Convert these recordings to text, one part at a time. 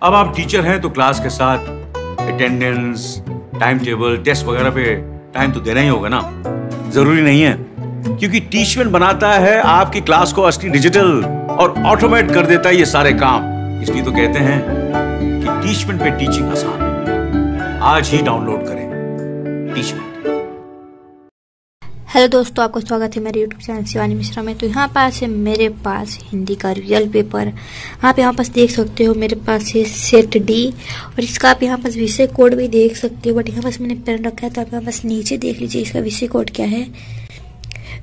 अब आप टीचर हैं तो क्लास के साथ अटेंडेंस, टाइम टेबल, टेस्ट वगैरह पे टाइम तो देना ही होगा ना। जरूरी नहीं है, क्योंकि टीचमेंट बनाता है आपकी क्लास को असली डिजिटल और ऑटोमेट कर देता है ये सारे काम। इसलिए तो कहते हैं कि टीचमेंट पे टीचिंग आसान है। आज ही डाउनलोड करें टीचमेंट। हेलो दोस्तों, आपका स्वागत है मेरे यूट्यूब चैनल शिवानी मिश्रा में। तो यहाँ पास है मेरे पास हिंदी का रियल पेपर। आप यहाँ पास देख सकते हो मेरे पास है सेट डी, और इसका आप यहाँ पास विषय कोड भी देख सकते हो। बट यहाँ पास मैंने पेन रखा है तो आप यहाँ पास नीचे देख लीजिए इसका विषय कोड क्या है।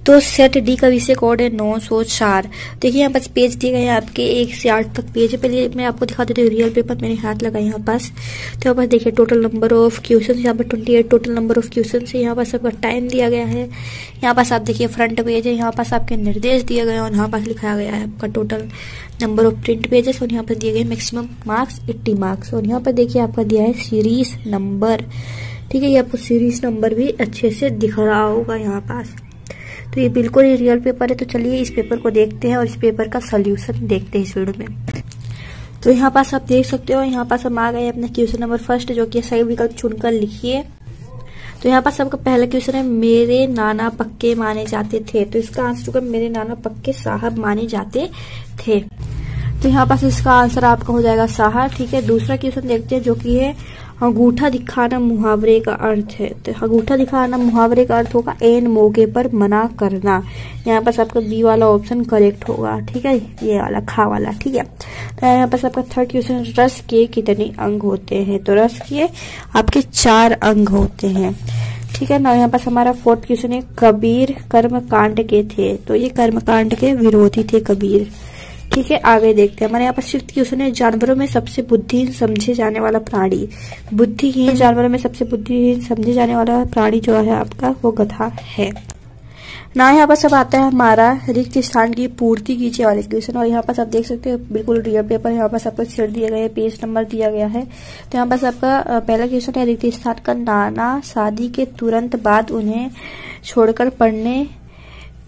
तो सेट डी का विषय कोड है 904। देखिए यहाँ पास पेज दिए गए हैं आपके 1 से 8 तक पेज है। पहले मैं आपको दिखा देती हूँ रियल पेपर, मैंने हाथ लगा यहाँ पास। तो यहाँ पास देखिए टोटल नंबर ऑफ क्वेश्चन यहाँ पर 28 टोटल नंबर ऑफ क्वेश्चन है। यहाँ पास आपका टाइम दिया गया है। यहाँ पास आप देखिए फ्रंट पेज है, यहाँ पास आपके निर्देश दिए गए हैं और यहाँ पास लिखाया गया है आपका total number of print pages. और यहाँ पर दिए गए मैक्सिमम मार्क्स 80 मार्क्स। और यहाँ पर देखिए आपका दिया है सीरीज नंबर। ठीक है, ये आपको सीरीज नंबर भी अच्छे से दिख रहा होगा यहाँ पास। तो ये बिल्कुल ही रियल पेपर है। तो चलिए इस पेपर को देखते हैं और इस पेपर का सोल्यूशन देखते हैं इस वीडियो में। तो यहाँ पास आप देख सकते हो, यहाँ पास हम आ गए अपना क्वेश्चन नंबर फर्स्ट, जो कि सही विकल्प चुनकर लिखिए। तो यहाँ पास आपका पहला क्वेश्चन है, मेरे नाना पक्के माने जाते थे। तो इसका आंसर होगा मेरे नाना पक्के साहब माने जाते थे। तो यहाँ पास इसका आंसर आपका हो जाएगा साहब। ठीक है, दूसरा क्वेश्चन देखते हैं जो कि है अंगूठा दिखाना मुहावरे का अर्थ है। तो अंगूठा दिखाना मुहावरे का अर्थ होगा एन मौके पर मना करना। यहाँ पास आपका बी वाला ऑप्शन करेक्ट होगा। ठीक है, ये वाला खा वाला। ठीक है, तो यहाँ पास आपका थर्ड क्वेश्चन, रस के कितने अंग होते हैं। तो रस के आपके 4 अंग होते हैं। ठीक है ना। यहाँ पास हमारा फोर्थ क्वेश्चन है, कबीर कर्म कांड के थे। तो ये कर्म कांड के विरोधी थे कबीर। ठीक है, आगे देखते हैं। हमारे यहाँ पर फिफ्थ क्वेश्चन है, जानवरों में सबसे बुद्धिहीन समझे जाने वाला प्राणी। बुद्धिहीन जानवरों में सबसे बुद्धिहीन समझे जाने वाला प्राणी जो है आपका वो गधा है ना। यहाँ पर सब आता है हमारा रिक्त स्थान की पूर्ति कीजिए वाले क्वेश्चन। और यहाँ पर आप देख सकते हो बिल्कुल रियल पेपर। यहाँ पर आपको सीट दिया गया है, पेज नंबर दिया गया है। तो यहाँ पर आपका पहला क्वेश्चन है, रिक्त स्थान का नाना शादी के तुरंत बाद उन्हें छोड़कर पढ़ने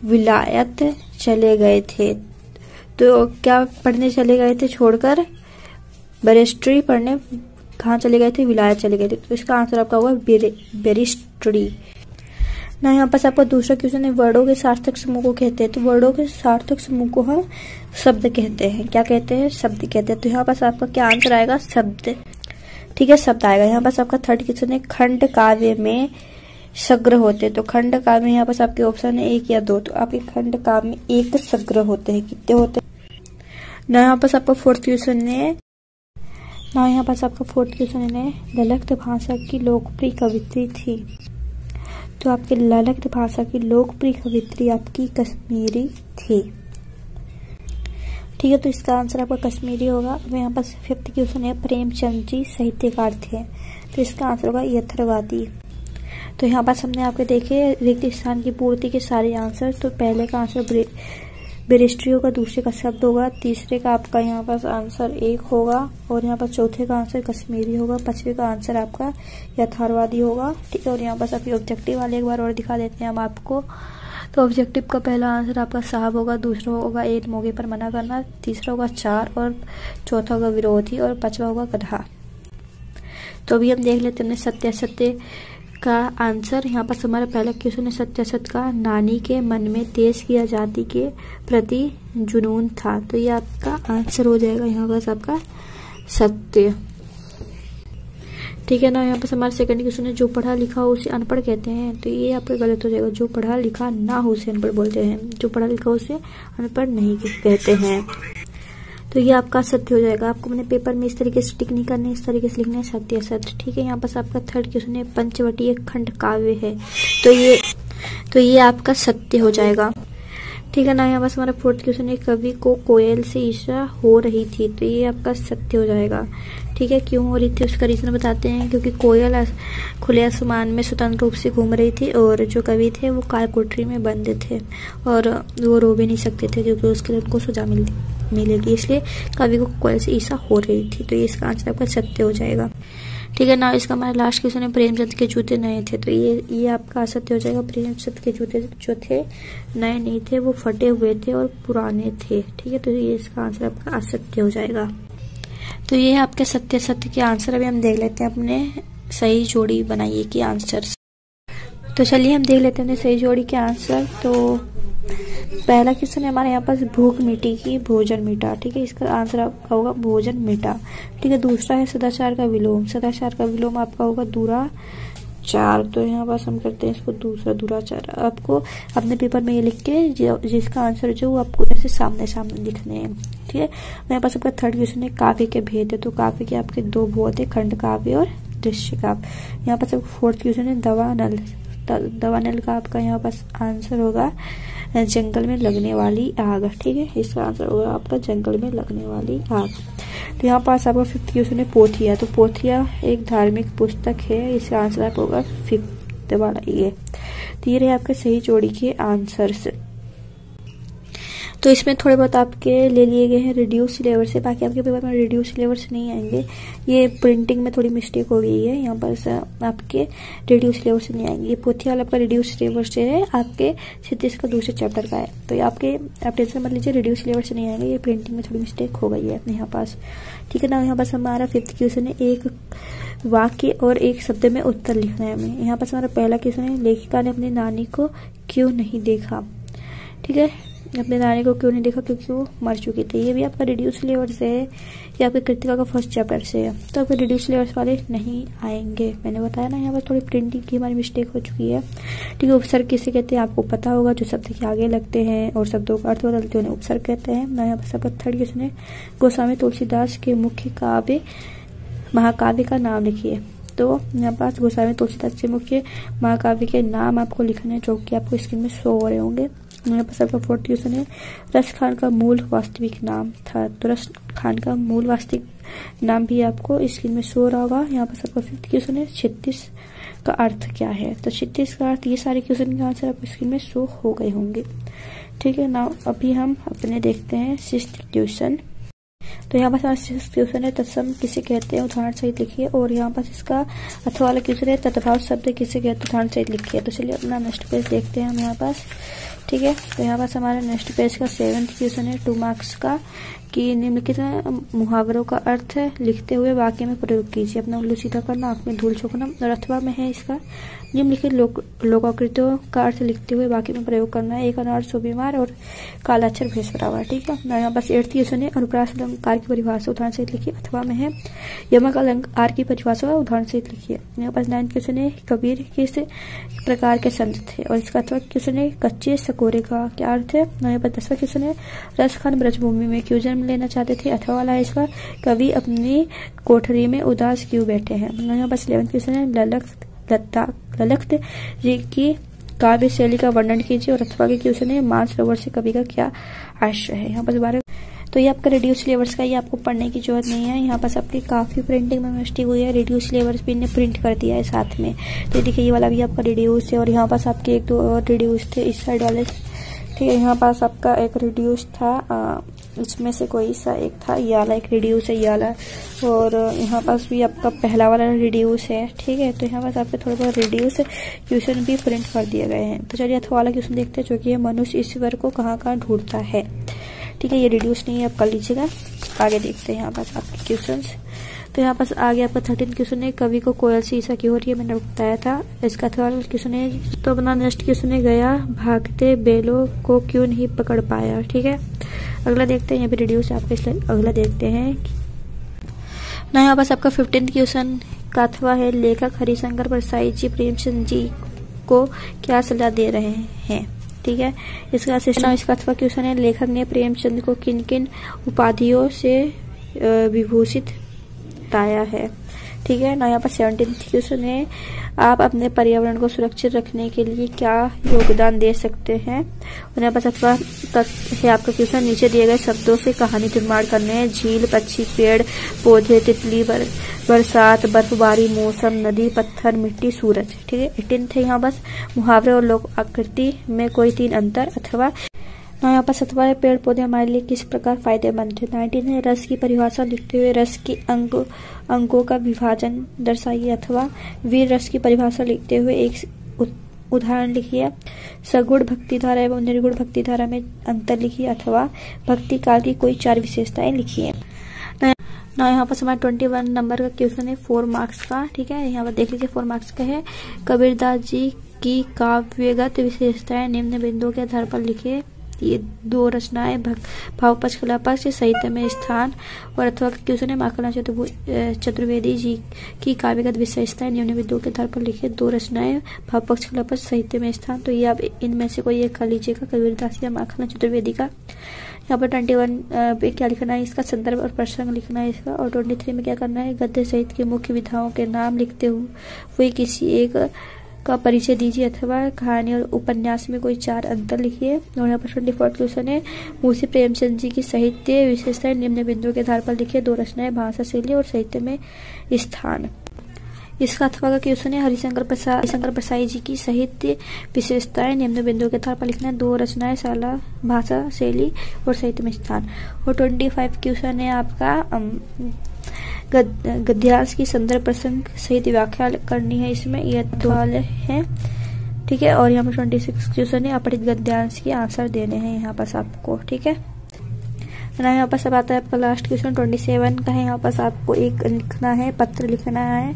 विलायत चले गए थे। तो क्या पढ़ने चले गए थे छोड़कर? बैरिस्ट्री पढ़ने कहाँ चले गए थे? विलायत चले गए थे। तो इसका आंसर आपका होगा बैरिस्ट्री ना। यहाँ पर आपका दूसरा क्वेश्चन है, वर्डों के सार्थक समूह को कहते हैं। तो वर्डों के सार्थक समूह को हम शब्द कहते हैं। क्या कहते हैं? शब्द कहते हैं। तो यहाँ पर आपका क्या आंसर आएगा? शब्द। ठीक है, शब्द आएगा। यहाँ पर आपका थर्ड क्वेश्चन है, खंड काव्य में सग्र होते हैं। तो खंड काव्य में यहाँ पर आपके ऑप्शन है 1 या 2। तो आपके खंड काव्य में 1 सग्र होते हैं। कितने होते हैं ना। यहाँ पर आपका फोर्थ क्वेश्चन है ना। यहाँ पर आपका फोर्थ क्वेश्चन है, ललित भाषा की लोकप्रिय कवित्री थी। तो आपके ललित भाषा की लोकप्रिय कवित्री आपकी कश्मीरी थी। ठीक है, तो इसका आंसर आपका कश्मीरी होगा। अब यहाँ पर फिफ्थ क्वेश्चन है, प्रेमचंद जी साहित्यकार थे। तो इसका आंसर होगा यथार्थवादी। तो यहाँ पास हमने आपके देखे रिक्त स्थान की पूर्ति के सारे आंसर। तो पहले का आंसर बैरिस्ट्री होगा, दूसरे का शब्द होगा, तीसरे का आपका यहाँ पास आंसर 1 होगा, और यहाँ पर चौथे का आंसर कश्मीरी होगा, पांचवे का आंसर आपका यथार्थवादी होगा। ठीक है, और यहाँ पास आपकी ऑब्जेक्टिव वाले एक बार और दिखा देते हैं हम आपको। तो ऑब्जेक्टिव का पहला आंसर आपका साहब होगा, दूसरा होगा एक मौके पर मना करना, तीसरा होगा 4, और चौथा होगा विरोधी, और पांचवा होगा गधा। तो अभी हम देख लेते हैं सत्यासत्य का आंसर। यहाँ पर हमारा पहला क्वेश्चन है, सत्यासत्य का नानी के मन में देश की आजादी के प्रति जुनून था। तो ये आपका आंसर हो जाएगा यहाँ पर आपका सत्य। ठीक है ना। यहाँ पर हमारा सेकंड क्वेश्चन है, जो पढ़ा लिखा हो उसे अनपढ़ कहते हैं। तो ये आपका गलत हो जाएगा। जो पढ़ा लिखा ना हो उसे अनपढ़ बोलते हैं। जो पढ़ा लिखा हो उसे अनपढ़ नहीं कहते हैं। तो ये आपका सत्य हो जाएगा। आपको मैंने पेपर में इस तरीके से टिक नहीं करने, इस तरीके से लिखना है सत्य असत्य। ठीक है, यहाँ पर आपका थर्ड क्वेश्चन है, पंचवटी खंड काव्य है। तो ये आपका सत्य हो जाएगा। ठीक है ना। यहाँ पर हमारा फोर्थ क्वेश्चन है, कवि को कोयल से ईर्ष्या हो रही थी। तो ये आपका सत्य हो जाएगा। ठीक है, क्यों हो रही थी उसका रीजन बताते हैं। क्योंकि कोयल खुले आसमान में स्वतंत्र रूप से घूम रही थी, और जो कवि थे वो कालकोठरी में बंद थे, और वो रो भी नहीं सकते थे क्योंकि उसके लिए उनको सजा मिलेगी, इसलिए कवि को कोयल से ईर्ष्या हो रही थी। तो ये इसका आंसर आपका सत्य हो जाएगा। ठीक है ना। इसका हमारा लास्ट क्वेश्चन है, प्रेमचंद के जूते नए थे। तो ये आपका असत्य हो जाएगा। प्रेमचंद के जूते जो थे नए नहीं थे, वो फटे हुए थे और पुराने थे। ठीक है, तो ये इसका आंसर आपका असत्य हो जाएगा। तो ये है आपके सत्य सत्य के आंसर। अभी हम देख लेते हैं अपने सही जोड़ी बनाइए के आंसर। तो चलिए हम देख लेते हैं अपने सही जोड़ी के आंसर। तो पहला क्वेश्चन है हमारे यहाँ पास भूख मिटी की भोजन मिटा, ठीक है, इसका आंसर आपका होगा भोजन मिटा, ठीक है। दूसरा है सदाचार का विलोम, सदाचार का विलोम आपका होगा दुराचार। तो यहाँ पास हम करते हैं इसको दूसरा दुराचार। आपको अपने पेपर में ये लिख के जिसका आंसर जो वो आपको ऐसे सामने सामने लिखने हैं, ठीक है। यहाँ पास आपका थर्ड क्वेश्चन है काव्य के भेद है। तो काव्य के आपके दो बोध है, खंड काव्य और दृश्य काव्य। यहाँ पास आपका फोर्थ क्वेश्चन है दवानल। दवानल का आपका यहाँ पास आंसर होगा जंगल में लगने वाली आग, ठीक है, इसका आंसर होगा आपका जंगल में लगने वाली आग। तो यहाँ पास आपका फिफ्थ क्वेश्चन है पोथिया। तो पोथिया एक धार्मिक पुस्तक है, इसका आंसर आपका होगा फिफ्थ वाला ये। तो ये रहे आपके सही जोड़ी के आंसर्स। तो इसमें थोड़े बहुत आपके ले लिए गए हैं रिड्यूस सिलेबस से, बाकी आपके पेपर में रिड्यूस सिलेबस नहीं आएंगे। ये प्रिंटिंग में थोड़ी मिस्टेक हो गई है, यहाँ पर आपके रिड्यूस सिलेबस से नहीं आएंगे। पोथिया वाला आपका रिड्यूस सिलेबस से है, आपके क्षितिज का दूसरे चैप्टर का है। तो ये आपके आप टेंशन मत लीजिए, रिड्यूस सिलेबस से नहीं आएंगे, ये प्रिंटिंग में थोड़ी मिस्टेक हो गई है यहाँ पास, ठीक है ना। यहाँ पास हमारा फिफ्थ क्वेश्चन है एक वाक्य और एक शब्द में उत्तर लिखना है हमें। यहाँ पास हमारा पहला क्वेश्चन है लेखिका ने अपनी नानी को क्यों नहीं देखा, ठीक है, अपने नानी को क्यों नहीं देखा, क्योंकि वो मर चुकी थी। ये भी आपका रिड्यूस सिलेबस से है, ये आपके कृतिका का फर्स्ट चैप्टर से है। तो आपके रिड्यूस सिलेबस वाले नहीं आएंगे, मैंने बताया ना। यहाँ पर थोड़ी प्रिंटिंग की हमारी मिस्टेक हो चुकी है, ठीक है। उपसर्ग किसे कहते हैं आपको पता होगा, जो शब्द के आगे लगते हैं और शब्दों का अर्थ बदलते हैं उपसर्ग कहते हैं ना। यहाँ पर आपका थर्ड क्वेश्चन है गोस्वामी तुलसीदास के मुख्य काव्य महाकाव्य का नाम लिखिए। तो यहाँ पास गोस्वामी तुलसीदास के मुख्य महाकाव्य के नाम आपको लिखने हैं, जो कि आपको स्क्रीन में शो हो रहे होंगे। यहाँ पर आपका फोर्थ क्वेश्चन है रस खान का मूल वास्तविक नाम था। तो रस खान का मूल वास्तविक नाम भी आपको स्क्रीन में शो हो रहा होगा। यहाँ पर आपका फिफ्थ क्वेश्चन है छित्तीस का अर्थ क्या है। तो छित्तीस का अर्थ, ये सारे क्वेश्चन के आंसर आपको स्क्रीन में शो हो गए होंगे, ठीक है ना। अभी हम अपने देखते हैं सिक्स्थ क्वेश्चन। तो यहाँ पास सिक्स्थ क्वेश्चन है तत्सम किसे कहते हैं, उदाहरण सहित लिखिए। और यहाँ पास इसका अथवा वाला क्वेश्चन है तत्भाव शब्द किसे कहते हैं, उदाहरण सहित लिखिए। तो चलिए अपना नेक्स्ट पेज देखते हैं हम यहाँ पास, ठीक है। तो यहाँ पास हमारा नेक्स्ट पेज का सेवेंथ क्वेश्चन है 2 मार्क्स का कि निम्नलिखित मुहावरों का अर्थ लिखते हुए वाक्य में प्रयोग कीजिए। अपना उल्लू सीधा करना, आंख में धूल झोंकना। और अथवा में है इसका निम्नलिखित लोकाकृतियों का अर्थ लिखते हुए वाक्य में प्रयोग करना है। एक अनार सो बीमार और कालाक्षर भेष बराबर, ठीक है। यहाँ पास 8th क्वेश्चन है अनुप्रास अलंकार की परिभाषा, उदाहरण सहित लिखिए। अथवा में है यमक अलंकार की परिभाषा, उदाहरण सहित लिखिए। यहाँ पास 9th क्वेश्चन है कबीर किस प्रकार के संत थे, और इसका अथवा क्वेश्चन है कच्चे सकोरे का क्या अर्थ है। यहाँ पर 10वां क्वेश्चन है रस खान ब्रजभूमि में क्यों जन्म लेना चाहते थे। अथवा वाला है इसका कवि अपनी कोठरी में उदास क्यों बैठे हैं। यहाँ पर 11th क्वेश्चन है ललख्त जी की काव्य शैली का वर्णन कीजिए। और अथवा के क्वेश्चन है मानसरोवर से कवि का क्या आशय है। यहाँ पर 12। तो ये आपका रिड्यूस सिलेबस का, ये आपको पढ़ने की जरूरत नहीं है। यहाँ पास आपकी काफी प्रिंटिंग में मिस्टेक हुई है, रिड्यूस सिलेबस भी इन्हें प्रिंट कर दिया है साथ में। तो देखिए ये वाला भी आपका रिड्यूस है, और यहाँ पास आपके 1 2 और रिड्यूस थे इस साइड वाले, ठीक है। यहाँ पास आपका एक रिड्यूस था, इसमें से कोई सा एक था, ये वाला एक रिड्यूस है, ये वाला। और यहाँ पास भी आपका पहला वाला रिड्यूस है, ठीक है। तो यहाँ पास आपके थोड़े बहुत रिड्यूस क्वेश्चन भी प्रिंट कर दिए गए हैं। तो चलिए अथवा वाला क्वेश्चन देखते हैं, जो कि मनुष्य ईश्वर को कहाँ कहाँ ढूंढता है, ठीक है। ये रिड्यूस नहीं है, आप कर लीजिएगा। आगे देखते हैं यहाँ पास आपके क्वेश्चन। तो यहाँ पास आगे आपका 13th क्वेश्चन है कवि को कोयल से ईर्ष्या क्यों हो रही है, मैंने बताया था। इसका अथवा क्वेश्चन है तो अपना नेक्स्ट क्वेश्चन है गया भागते बेलों को क्यों नहीं पकड़ पाया, ठीक है। अगला देखते हैं, यहाँ पे रिड्यूस आपका, इसलिए अगला देखते हैं ना। यहाँ पास आपका 15th क्वेश्चन का अथवा है लेखक हरिशंकर परसाई जी प्रेमचंद जी को क्या सलाह दे रहे हैं, ठीक है। इसका अथवा क्वेश्चन है लेखक ने प्रेमचंद को किन किन उपाधियों से विभूषित बताया है, ठीक है ना। यहाँ पर 17th क्वेश्चन है आप अपने पर्यावरण को सुरक्षित रखने के लिए क्या योगदान दे सकते हैं। और यहाँ पर अथवा है आपका क्वेश्चन नीचे दिए गए शब्दों से कहानी निर्माण करने हैं। झील, पक्षी, पेड़ पौधे, तितली, बरसात, बर्फबारी, मौसम, नदी, पत्थर, मिट्टी, सूरज, ठीक है। 18th है यहाँ बस मुहावरे और लोक आकृति में कोई 3 अंतर। अथवा यहाँ पर अथवा है पेड़ पौधे हमारे लिए किस प्रकार फायदेमंद है। 19 है रस की परिभाषा लिखते हुए रस की अंगों का विभाजन दर्शाइए। अथवा वीर रस की परिभाषा लिखते हुए एक उदाहरण लिखिए। सगुण भक्ति धारा एवं निर्गुण भक्ति धारा में अंतर लिखिए। अथवा भक्ति काल की कोई 4 विशेषताएं लिखिए। ना यहाँ पर हमारा 21 नंबर का क्वेश्चन है 4 मार्क्स का। ठीक है, यहाँ पर देख लीजिए 4 मार्क्स का है। कबीरदास जी की काव्यगत विशेषताएं निम्न बिंदुओं के आधार पर लिखे। ये 2 रचनाएं भाव पक्ष कला पक्ष साहित्य में स्थान। और अथवा क्वेश्चन है माखनलाल चतुर्वेदी जी की काव्यगत विशेषताएं निम्न बिंदुओं के आधार पर लिखे। 2 रचनाएं भाव पक्ष कला पक्ष साहित्य में स्थान। तो ये आप इनमें से कोई एक कर लीजिएगा, कबीरदास या माखनलाल चतुर्वेदी का। यहाँ पर 21 पे क्या लिखना है, इसका संदर्भ और प्रसंग लिखना है इसका। और 23 में क्या करना है, गद्य साहित्य के मुख्य विधाओं के नाम लिखते हुए किसी एक का परिचय दीजिए अथवा कहानी और उपन्यास में कोई 4 अंतर लिखिए। और यहाँ पर 24 क्वेश्चन है मुंशी प्रेमचंद जी की साहित्य विशेषताएं निम्न बिंदुओं के आधार पर लिखिए। 2 रचनाएं भाषा शैली और साहित्य में स्थान। इसका अथवा का क्वेश्चन है हरिशंकर प्रसाई जी की साहित्य विशेषताएं निम्न बिंदुओं के आधार पर लिखना है। 2 रचनाएं शाला भाषा शैली और साहित्य में स्थान। और 25 क्वेश्चन है आपका गद्यांश की संदर्भ प्रसंग सहित व्याख्या करनी है। इसमें यह 2 है। ठीक है, और यहाँ पर 26 क्वेश्चन है अपठित गद्यांश के आंसर देने हैं यहाँ पर आपको। ठीक है ना, यहाँ पर सब आता है आपका लास्ट क्वेश्चन 27 का है। यहाँ पर आपको एक लिखना है, पत्र लिखना है,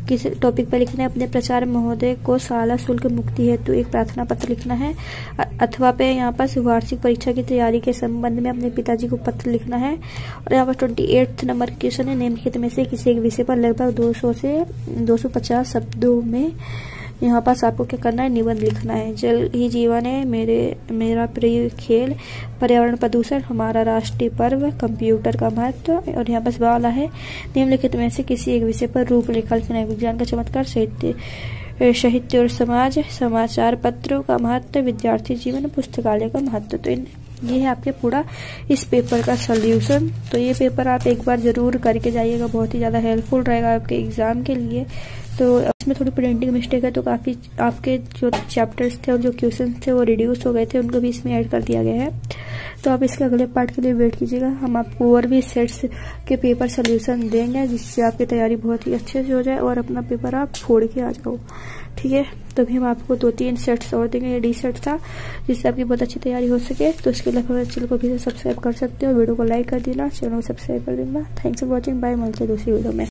किस टॉपिक पर लिखना है। अपने प्राचार्य महोदय को शाला शुल्क मुक्ति हेतु एक प्रार्थना पत्र लिखना है। अथवा पे यहाँ पर वार्षिक परीक्षा की तैयारी के संबंध में अपने पिताजी को पत्र लिखना है। और यहाँ पर 28 नंबर क्वेश्चन है निम्नलिखित में से किसी एक विषय पर लगभग 200 से 250 शब्दों में यहाँ पास आपको क्या करना है, निबंध लिखना है। जल ही जीवन है, मेरा प्रिय खेल, पर्यावरण प्रदूषण, हमारा राष्ट्रीय पर्व, कंप्यूटर का महत्व। और यहाँ पास वाला है निम्नलिखित में से किसी एक विषय पर रूपरेखा लिखना है। विज्ञान का चमत्कार, साहित्य और समाज, समाचार पत्रों का महत्व, विद्यार्थी जीवन, पुस्तकालय का महत्व। तो ये है आपके पूरा इस पेपर का सॉल्यूशन। तो ये पेपर आप एक बार जरूर करके जाइएगा, बहुत ही ज़्यादा हेल्पफुल रहेगा आपके एग्जाम के लिए। तो इसमें थोड़ी प्रिंटिंग मिस्टेक है, तो काफ़ी आपके जो चैप्टर्स थे और जो क्वेश्चन थे वो रिड्यूस हो गए थे, उनको भी इसमें ऐड कर दिया गया है। तो आप इसके अगले पार्ट के लिए वेट कीजिएगा। हम आपको और भी सेट्स के पेपर सोल्यूशन देंगे, जिससे आपकी तैयारी बहुत ही अच्छे से हो जाए और अपना पेपर आप छोड़ के आ जाओ। ठीक है, तभी हम आपको 2-3 सेट्स और देंगे। ये डी सेट था, जिससे आपकी बहुत अच्छी तैयारी हो सके। तो इसके लिए हमारे चैनल को भी सब्सक्राइब कर सकते हो, वीडियो को लाइक कर देना, चैनल को सब्सक्राइब कर देना। थैंक्स फॉर वॉचिंग, बाय, मिलते हैं दूसरी वीडियो में।